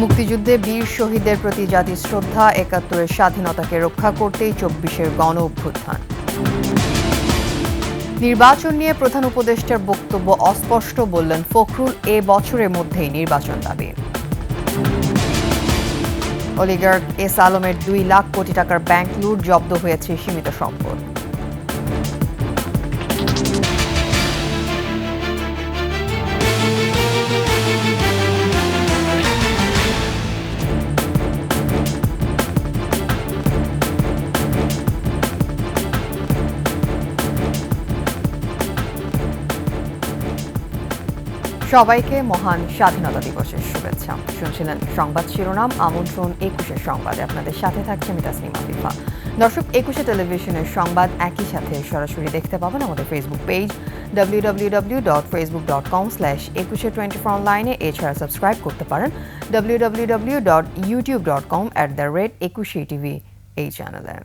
মুক্তিযুদ্ধে বীর শহীদদের প্রতি জাতির শ্রদ্ধা, ৭১-এর স্বাধীনতাকে রক্ষা করতেই ২৪-এর গণ অভ্যুত্থান। নির্বাচন নিয়ে প্রধান উপদেষ্টার বক্তব্য অস্পষ্ট, বললেন ফখরুল, এ বছরের মধ্যেই নির্বাচন দাবি। অলিগার্ক এস আলমের ২ লাখ কোটি টাকার ব্যাংক লুট, জব্দ হয়েছে সীমিত সম্পদ। সবাইকে মহান স্বাধীনতা দিবসের শুভেচ্ছা। শুনছিলেন সংবাদ শিরোনাম, আমন্ত্রণ ২১-এর সংবাদে। আপনাদের সাথে থাকছে আমি তাসনিমা আফিফা। দর্শক, ২১-এ টেলিভিশনের সংবাদ একই সাথে সরাসরি দেখতে পাবেন আমাদের ফেসবুক পেজ www.facebook.com/2124 অনলাইনে। এছাড়া সাবস্ক্রাইব করতে পারেন www.youtube.com/21TV এই চ্যানেলে।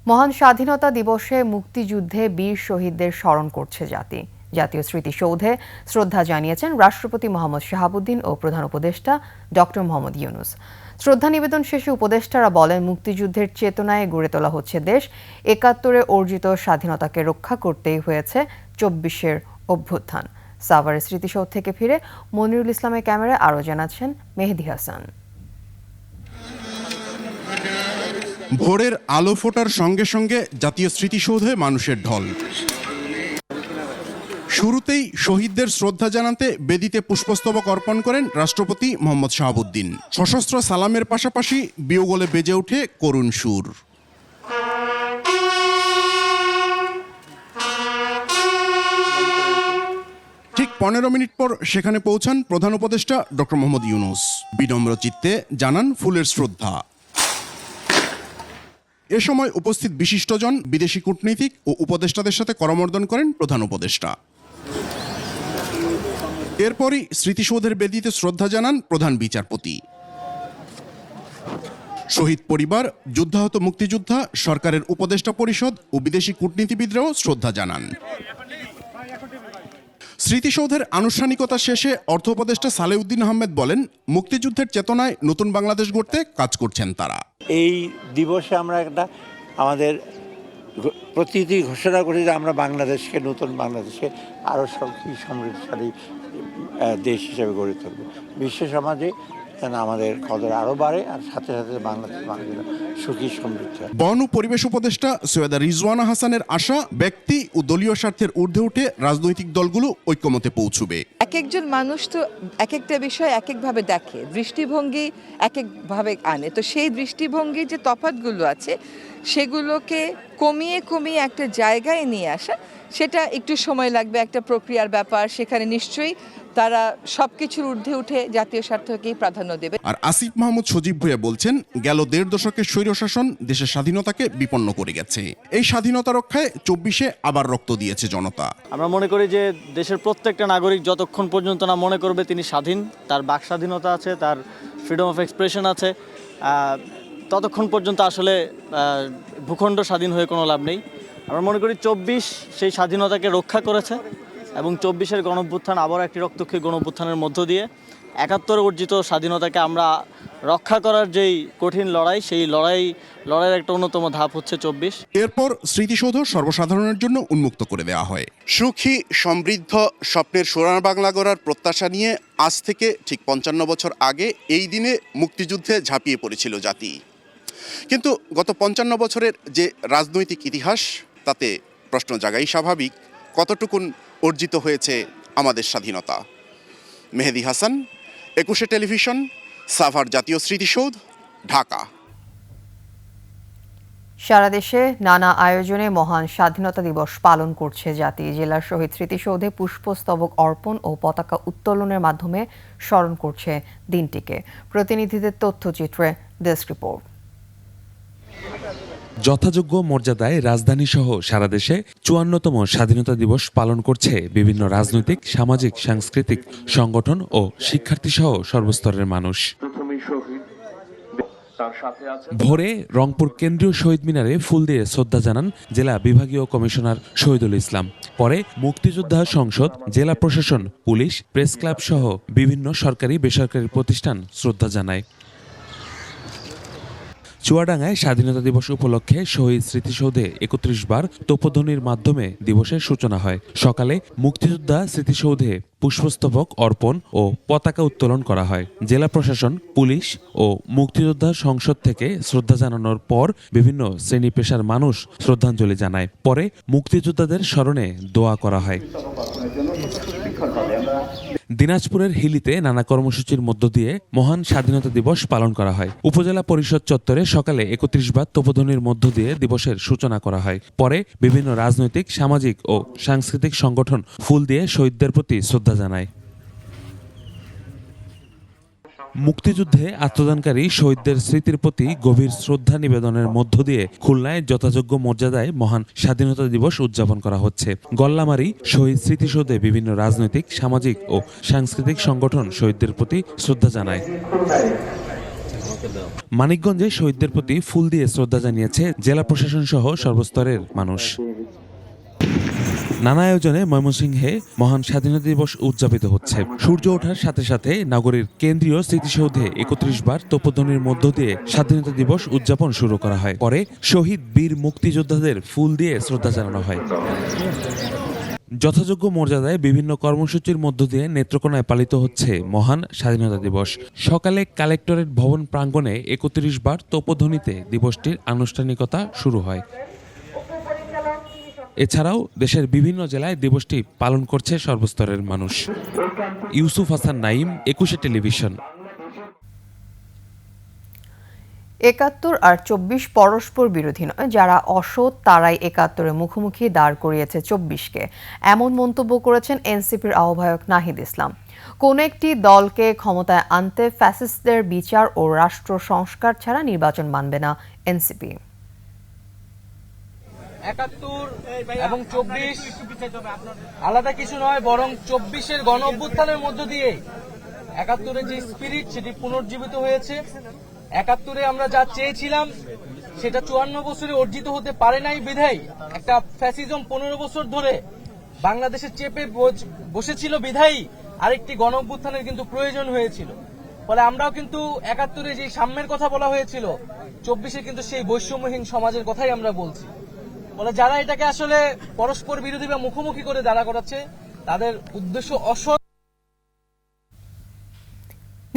মহান স্বাধীনতা দিবসে মুক্তিযুদ্ধে বীর শহীদদের স্মরণ করছে জাতি। জাতীয় স্মৃতিসৌধে শ্রদ্ধা জানিয়েছেন রাষ্ট্রপতি মোহাম্মদ শাহাবুদ্দিন ও প্রধান উপদেষ্টা ডক্টর মোহাম্মদ ইউনূস। শ্রদ্ধা নিবেদন শেষে উপদেষ্টারা বলেন, মুক্তিযুদ্ধের চেতনায় গড়ে তোলা হচ্ছে দেশ। ৭১-এ অর্জিত স্বাধীনতাকে রক্ষা করতেই হয়েছে ২৪-এর অভ্যুত্থান। সাভারের স্মৃতিসৌধ থেকে ফিরে মনিরুল ইসলামের ক্যামেরায় আরও জানাচ্ছেন মেহেদী হাসান। ভোরের আলো ফোটার সঙ্গে সঙ্গে জাতীয় স্মৃতিসৌধে মানুষের ঢল। শুরুতেই শহীদদের শ্রদ্ধা জানাতে বেদিতে পুষ্পস্তবক অর্পণ করেন রাষ্ট্রপতি মোহাম্মদ শাহাবুদ্দিন। সশস্ত্র সালামের পাশাপাশি বিয়োগলে বেজে ওঠে করুণ সুর। ঠিক ১৫ মিনিট পর সেখানে পৌঁছান প্রধান উপদেষ্টা ডক্টর মোহাম্মদ ইউনূস। বিনম্র চিত্তে জানান ফুলের শ্রদ্ধা। এ সময় উপস্থিত বিশিষ্টজন, বিদেশি কূটনীতিক ও উপদেষ্টাদের সাথে করমর্দন করেন প্রধান উপদেষ্টা। এরপরই স্মৃতিসৌধের বেদিতে শ্রদ্ধা জানান প্রধান বিচারপতি। শহীদ পরিবার, যুদ্ধাহত মুক্তিযোদ্ধা, সরকারের উপদেষ্টা পরিষদ ও বিদেশি কূটনীতিবিদরাও শ্রদ্ধা জানান। স্মৃতিসৌধের আনুষ্ঠানিকতা শেষে অর্থ উপদেষ্টা সালেউদ্দিন আহমেদ বলেন, মুক্তিযুদ্ধের চেতনায় নতুন বাংলাদেশ গড়তে কাজ করছেন তারা। এই দিবসে আমরা আমাদের প্রতিটি ঘোষণা করি যে আমরা বাংলাদেশকে, নতুন বাংলাদেশকে আরও সমৃদ্ধশালী দেশ হিসেবে গড়ে তুলব। বিশ্ব সমাজে যেন আমাদের কদর আরও বাড়ে, আর সাথে সাথে বাংলাদেশ সুখী সমৃদ্ধ। বন ও পরিবেশ উপদেষ্টা সৈয়দা রিজওয়ানা হাসানের আশা, ব্যক্তি ও দলীয় স্বার্থের ঊর্ধ্বে উঠে রাজনৈতিক দলগুলো ঐক্যমতে পৌঁছবে। এক একজন মানুষ তো এক একটা বিষয় এক একভাবে দেখে, দৃষ্টিভঙ্গি এক একভাবে আনে। তো সেই দৃষ্টিভঙ্গির যে তফাৎগুলো আছে সেগুলোকে কমিয়ে কমিয়ে একটা জায়গায় নিয়ে আসা, সেটা একটু সময় লাগবে, একটা প্রক্রিয়ার ব্যাপার। সেখানে নিশ্চয়ই তারা সবকিছুর ঊর্ধ্বে উঠে জাতীয় স্বার্থকেই প্রাধান্য দেবে। আর আসিফ মাহমুদ সজীব ভুঁইয়া বলছেন, গেল ১.৫ দশকের স্বৈরশাসন দেশের স্বাধীনতাকে বিপন্ন করে গেছে। এই স্বাধীনতা রক্ষায় ২৪-এ আবার রক্ত দিয়েছে জনতা। আমরা মনে করি যে দেশের প্রত্যেকটা নাগরিক যতক্ষণ পর্যন্ত না মনে করবে তিনি স্বাধীন, তার বাক স্বাধীনতা আছে, তার ফ্রিডম অফ এক্সপ্রেশন আছে, ততক্ষণ পর্যন্ত আসলে ভূখণ্ড স্বাধীন হয়ে কোনো লাভ নেই। আমরা মনে করি ২৪ সেই স্বাধীনতাকে রক্ষা করেছে এবং ২৪-এর গণঅভ্যুত্থান আবার একটি রক্তক্ষয়ী গণঅভ্যুত্থানের মধ্য দিয়ে ৭১ অর্জিত স্বাধীনতাকে আমরা রক্ষা করার যেই কঠিন লড়াই, সেই লড়াইয়ের একটা অন্যতম ধাপ হচ্ছে ২৪। এরপর স্মৃতিসৌধ সর্বসাধারণের জন্য উন্মুক্ত করে দেওয়া হয়। সুখী সমৃদ্ধ স্বপ্নের সোনার বাংলা গড়ার প্রত্যাশা নিয়ে আজ থেকে ঠিক ৫৫ বছর আগে এই দিনে মুক্তিযুদ্ধে ঝাঁপিয়ে পড়েছিল জাতি। কিন্তু গত ৫৫ বছরের যে রাজনৈতিক ইতিহাস, তাতে প্রশ্ন জাগাই স্বাভাবিক, কতটুকুন অর্জিত হয়েছে আমাদের স্বাধীনতা। মেহেদী হাসান, ২১-এ টেলিভিশন, সাভার জাতীয় স্মৃতিসৌধ, ঢাকা। সারা দেশে নানা আয়োজনে মহান স্বাধীনতা দিবস পালন করছে জাতি। জেলার শহীদ স্মৃতিসৌধে পুষ্পস্তবক অর্পণ ও পতাকা উত্তোলনের মাধ্যমে স্মরণ করছে দিনটিকে। প্রতিনিধিদের তথ্যচিত্রে ডেস্ক রিপোর্ট। যথাযোগ্য মর্যাদায় রাজধানীসহ সারা দেশে ৫৪তম স্বাধীনতা দিবস পালন করছে বিভিন্ন রাজনৈতিক, সামাজিক, সাংস্কৃতিক সংগঠন ও শিক্ষার্থীসহ সর্বস্তরের মানুষ। ভোরে রংপুর কেন্দ্রীয় শহীদ মিনারে ফুল দিয়ে শ্রদ্ধা জানান জেলা বিভাগীয় কমিশনার শহীদুল ইসলাম। পরে মুক্তিযোদ্ধা সংসদ, জেলা প্রশাসন, পুলিশ, প্রেস ক্লাব সহ বিভিন্ন সরকারি বেসরকারি প্রতিষ্ঠান শ্রদ্ধা জানায়। চুয়াডাঙ্গায় স্বাধীনতা দিবস উপলক্ষে শহীদ স্মৃতিসৌধে ৩১ বার তোপধ্বনির মাধ্যমে দিবসের সূচনা হয়। সকালে মুক্তিযোদ্ধা স্মৃতিসৌধে পুষ্পস্তবক অর্পণ ও পতাকা উত্তোলন করা হয়। জেলা প্রশাসন, পুলিশ ও মুক্তিযোদ্ধা সংসদ থেকে শ্রদ্ধা জানানোর পর বিভিন্ন শ্রেণী পেশার মানুষ শ্রদ্ধাঞ্জলি জানায়। পরে মুক্তিযোদ্ধাদের স্মরণে দোয়া করা হয়। দিনাজপুরের হিলিতে নানা কর্মসূচির মধ্য দিয়ে মহান স্বাধীনতা দিবস পালন করা হয়। উপজেলা পরিষদ চত্বরে সকালে ৩১ বার তোপধ্বনির মধ্য দিয়ে দিবসের সূচনা করা হয়। পরে বিভিন্ন রাজনৈতিক, সামাজিক ও সাংস্কৃতিক সংগঠন ফুল দিয়ে শহীদদের প্রতি শ্রদ্ধা জানায়। মুক্তিযুদ্ধে আত্মদানকারী শহীদদের স্মৃতির প্রতি গভীর শ্রদ্ধা নিবেদনের মধ্য দিয়ে খুলনায় যথাযোগ্য মর্যাদায় মহান স্বাধীনতা দিবস উদযাপন করা হচ্ছে। গল্লামারী শহীদ স্মৃতিসৌধে বিভিন্ন রাজনৈতিক, সামাজিক ও সাংস্কৃতিক সংগঠন শহীদদের প্রতি শ্রদ্ধা জানায়। মানিকগঞ্জে শহীদদের প্রতি ফুল দিয়ে শ্রদ্ধা জানিয়েছে জেলা প্রশাসন সহ সর্বস্তরের মানুষ। নানা আয়োজনে ময়মনসিংহে মহান স্বাধীনতা দিবস উদযাপিত হচ্ছে। সূর্য ওঠার সাথে সাথে নগরীর কেন্দ্রীয় স্মৃতিসৌধে ৩১ বার তোপধ্বনির মধ্য দিয়ে স্বাধীনতা দিবস উদযাপন শুরু করা হয়। পরে শহীদ বীর মুক্তিযোদ্ধাদের ফুল দিয়ে শ্রদ্ধা জানানো হয়। যথাযোগ্য মর্যাদায় বিভিন্ন কর্মসূচির মধ্য দিয়ে নেত্রকোনায় পালিত হচ্ছে মহান স্বাধীনতা দিবস। সকালে কালেক্টরেট ভবন প্রাঙ্গণে ৩১ বার তোপধ্বনিতে দিবসটির আনুষ্ঠানিকতা শুরু হয়। এছাড়াও দেশের বিভিন্ন জেলায় দিবসটি পালন করছে সর্বস্তরের মানুষ। ইউসুফ হাসান নাইম, ২১ টেলিভিশন। ৭১ আর ২৪ পরস্পর বিরোধী নয়, যারা অসৎ তারাই ৭১-এর মুখোমুখি দাঁড় করিয়েছে ২৪-কে, এমন মন্তব্য করেছেন এনসিপির আহ্বায়ক নাহিদ ইসলাম। কোন একটি দলকে ক্ষমতায় আনতে ফ্যাসিস্টদের বিচার ও রাষ্ট্র সংস্কার ছাড়া নির্বাচন মানবে না এনসিপি। ৭১ এবং ২৪ আলাদা কিছু নয়, বরং ২৪-এর গণ অভ্যুত্থানের মধ্য দিয়ে ৭১-এর যে স্পিরিট সেটি পুনর্জীবিত হয়েছে। ৭১-এ আমরা যা চেয়েছিলাম সেটা ৫৪ বছরে অর্জিত হতে পারে নাই বিধায় একটা ফ্যাসিজম ১৫ বছর ধরে বাংলাদেশে চেপে বসেছিল বিধায়ী আরেকটি গণ অভ্যুত্থানের কিন্তু প্রয়োজন হয়েছিল। ফলে আমরাও কিন্তু ৭১-এ যে সাম্যের কথা বলা হয়েছিল, ২৪-এ কিন্তু সেই বৈষম্যহীন সমাজের কথাই আমরা বলছি। বলে যারা এটাকে আসলে পরস্পর বিরোধী বা মুখোমুখি করে দাঁড়া করাচ্ছে, তাদের উদ্দেশ্য অসৎ।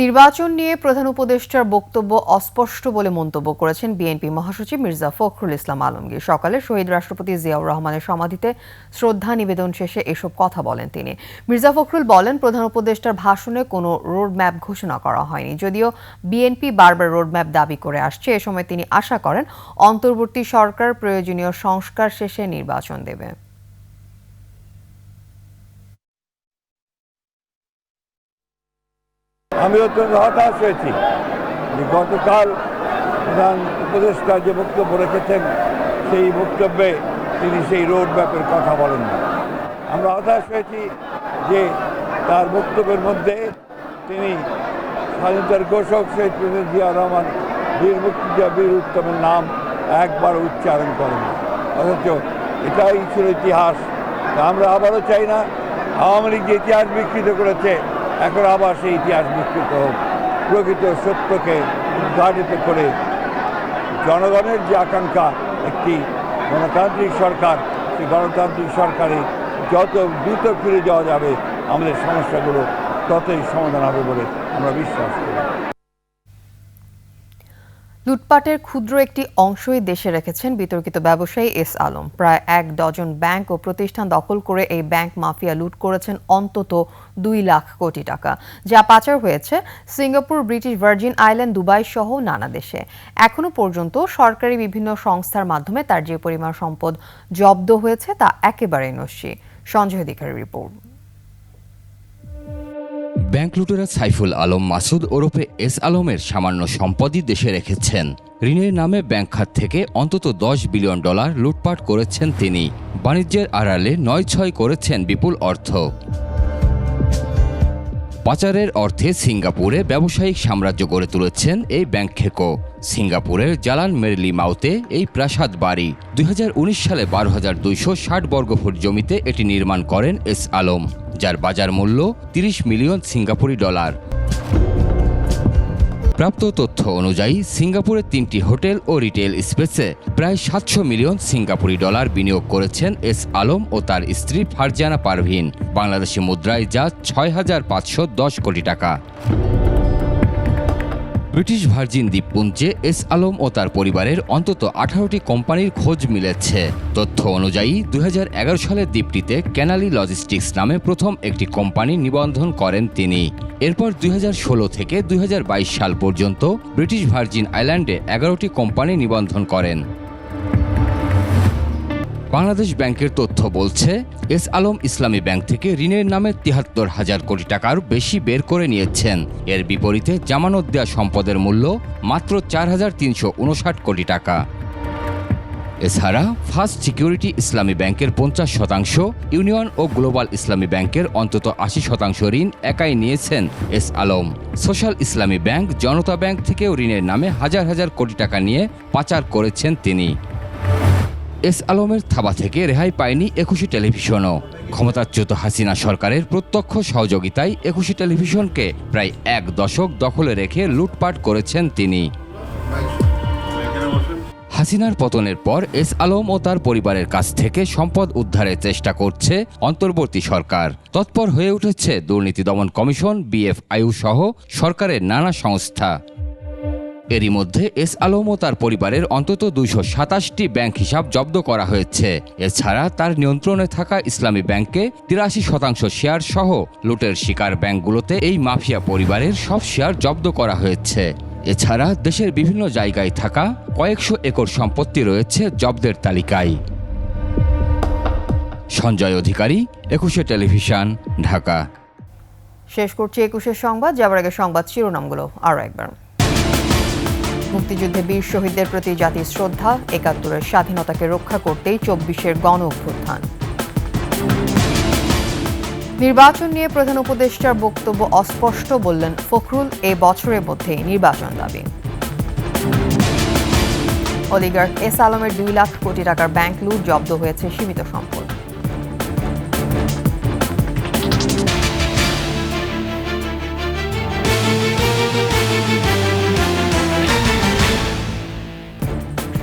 নির্বাচন নিয়ে প্রধান উপদেষ্টার বক্তব্য অস্পষ্ট বলে মন্তব্য করেছেন বিএনপি মহাসচিব মির্জা ফখরুল ইসলাম আলমগীর। সকালে শহীদ রাষ্ট্রপতি জিয়াউর রহমানের সমাধিতে শ্রদ্ধা নিবেদন শেষে এসব কথা বলেন তিনি। মির্জা ফখরুল বলেন, প্রধান উপদেষ্টার ভাষণে কোনো রোডম্যাপ ঘোষণা করা হয়নি। যদিও বিএনপি বারবার রোডম্যাপ দাবি করে আসছে, এ সময় তিনি আশা করেন অন্তর্বর্তী সরকার প্রয়োজনীয় সংস্কার শেষে নির্বাচন দেবে। আমি অত্যন্ত হতাশ হয়েছি যে গতকাল প্রধান উপদেষ্টা যে বক্তব্য রেখেছেন সেই বক্তব্যে তিনি সেই রোড ম্যাপের কথা বলেন না। আমরা হতাশ হয়েছি যে তার বক্তব্যের মধ্যে তিনি স্বাধীনতার ঘোষক শহীদ প্রেসিডেন্ট জিয়া রহমান, বীর মুক্তিযোদ্ধা বীর উত্তমের নাম একবার উচ্চারণ করেন, অথচ এটাই ছিল ইতিহাস। আমরা আবারও চাই না আওয়ামী লীগ যে ইতিহাস বিকৃত করেছে, এখন আবার সেই ইতিহাস বিকৃত হোক। প্রকৃত সত্যকে উদ্ঘাটিত করে জনগণের যে আকাঙ্ক্ষা একটি গণতান্ত্রিক সরকার, সেই গণতান্ত্রিক সরকারে যত দ্রুত ফিরে যাওয়া যাবে আমাদের সমস্যাগুলো ততই সমাধান হবে বলে আমরা বিশ্বাস করি। লুটপাটের ক্ষুদ্র একটি অংশই দেশে রেখেছেন বিতর্কিত ব্যবসায়ী এস আলম। প্রায় ১ ডজন ব্যাংক ও প্রতিষ্ঠান দখল করে এই ব্যাংক মাফিয়া লুট করেছেন অন্তত ২ লাখ কোটি টাকা, যা পাচার হয়েছে Singapore, British virgin island, Dubai সহ নানা দেশে। এখনো পর্যন্ত সরকারি বিভিন্ন সংস্থার মাধ্যমে তার যে পরিমাণ সম্পদ জব্দ হয়েছে তা একেবারেই নস্যি। সঞ্জয় অধিকারীর রিপোর্ট। ব্যাংক লুটেরা সাইফুল আলম মাসুদ ওরফে এস আলমের সামান্য সম্পদই দেশে রেখেছেন। ঋণের নামে ব্যাংক খাত থেকে অন্তত $10 বিলিয়ন লুটপাট করেছেন তিনি। বাণিজ্যের আড়ালে ৯-৬ করেছেন বিপুল অর্থ। পাচারের অর্থে সিঙ্গাপুরে ব্যবসায়িক সাম্রাজ্য গড়ে তুলেছেন এই ব্যাংক খেকো। সিঙ্গাপুরের জালান মেরিলি মাউতে এই প্রাসাদ বাড়ি 2019 সালে 12,260 বর্গফুট জমিতে এটি নির্মাণ করেন এস আলম, যার বাজার মূল্য 30 মিলিয়ন সিঙ্গাপুরি ডলার। প্রাপ্ত তথ্য অনুযায়ী সিঙ্গাপুরের 3টি হোটেল ও রিটেল স্পেসে প্রায় 700 মিলিয়ন সিঙ্গাপুরি ডলার বিনিয়োগ করেছেন এস আলম ও তার স্ত্রী ফারজানা পারভিন, বাংলাদেশি মুদ্রায় যা 6,510 কোটি টাকা। ব্রিটিশ ভার্জিন দ্বীপপুঞ্জে এস আলম ও তার পরিবারের অন্তত 18টি কোম্পানির খোঁজ মিলেছে। তথ্য অনুযায়ী 2011 সালে দ্বীপটিতে ক্যানালি লজিস্টিক্স নামে প্রথম একটি কোম্পানি নিবন্ধন করেন তিনি। এরপর 2016 থেকে 2022 সাল পর্যন্ত ব্রিটিশ ভার্জিন আইল্যান্ডে 11টি কোম্পানি নিবন্ধন করেন। বাংলাদেশ ব্যাংকের তথ্য বলছে, এস আলম ইসলামী ব্যাংক থেকে ঋণের নামে 73,000 কোটি টাকার বেশি বের করে নিয়েছেন। এর বিপরীতে জামানত দেওয়া সম্পদের মূল্য মাত্র 4,359 কোটি টাকা। এছাড়া ফার্স্ট সিকিউরিটি ইসলামী ব্যাংকের 50%, ইউনিয়ন ও গ্লোবাল ইসলামী ব্যাংকের অন্তত 80% ঋণ একাই নিয়েছেন এস আলম। সোশ্যাল ইসলামী ব্যাংক, জনতা ব্যাংক থেকেও ঋণের নামে হাজার হাজার কোটি টাকা নিয়ে পাচার করেছেন তিনি। এস আলমের থাবা থেকে রেহাই পায়নি একুশে টেলিভিশনও। ক্ষমতাচ্যুত হাসিনা সরকারের প্রত্যক্ষ সহযোগিতায় একুশে টেলিভিশনকে প্রায় 1 দশক দখলে রেখে লুটপাট করেছেন তিনি। হাসিনার পতনের পর এস আলম ও তার পরিবারের কাছ থেকে সম্পদ উদ্ধারের চেষ্টা করছে অন্তর্বর্তী সরকার। তৎপর হয়ে উঠেছে দুর্নীতি দমন কমিশন, BFIU সহ সরকারের নানা সংস্থা। এরই মধ্যে এস আলম ও তার পরিবারের অন্তত 227টি ব্যাংক হিসাব জব্দ করা হয়েছে। এছাড়া তার নিয়ন্ত্রণে থাকা ইসলামী ব্যাংকে 83% শেয়ার সহ লুটের শিকার ব্যাংকগুলোতে এই মাফিয়া পরিবারের সব শেয়ার জব্দ করা হয়েছে। এছাড়া দেশের বিভিন্ন জায়গায় থাকা কয়েকশো একর সম্পত্তি রয়েছে জব্দের তালিকায়। সঞ্জয় অধিকারী, একুশে টেলিভিশন, ঢাকা। শেষ করছি 21-এর সংবাদ। যাবার আগে সংবাদ শিরোনামগুলো আরও একবার। মুক্তিযুদ্ধে বীর শহীদদের প্রতি জাতির শ্রদ্ধা, ৭১-এর স্বাধীনতাকে রক্ষা করতেই ২৪-এর গণ অভ্যুত্থান। নির্বাচন নিয়ে প্রধান উপদেষ্টার বক্তব্য অস্পষ্ট, বললেন ফখরুল, এ বছরের মধ্যেই নির্বাচন দাবি। অলিগার্ক এস আলমের 2 লাখ কোটি টাকার ব্যাংক লুট, জব্দ হয়েছে সীমিত সম্পদ।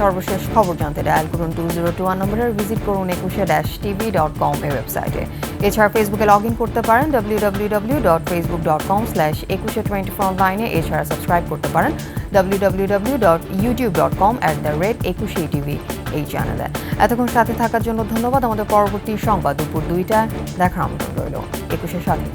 সর্বশেষ খবর জানতে ডায়াল করুন 2021 নম্বরে, ভিজিট করুন 21-tv.com এর ওয়েবসাইটে। এছাড়া ফেসবুকে লগ ইন করতে পারেন www.facebook.com/2124 অনলাইনে। এছাড়া সাবস্ক্রাইব করতে পারেন www.youtube.com/21tv এই চ্যানেলে। এতক্ষণ সাথে থাকার জন্য ধন্যবাদ। আমাদের পরবর্তী সংবাদ দুপুর 2টায় দেখার আমন্ত্রণ রইল। 21-এর সাথে।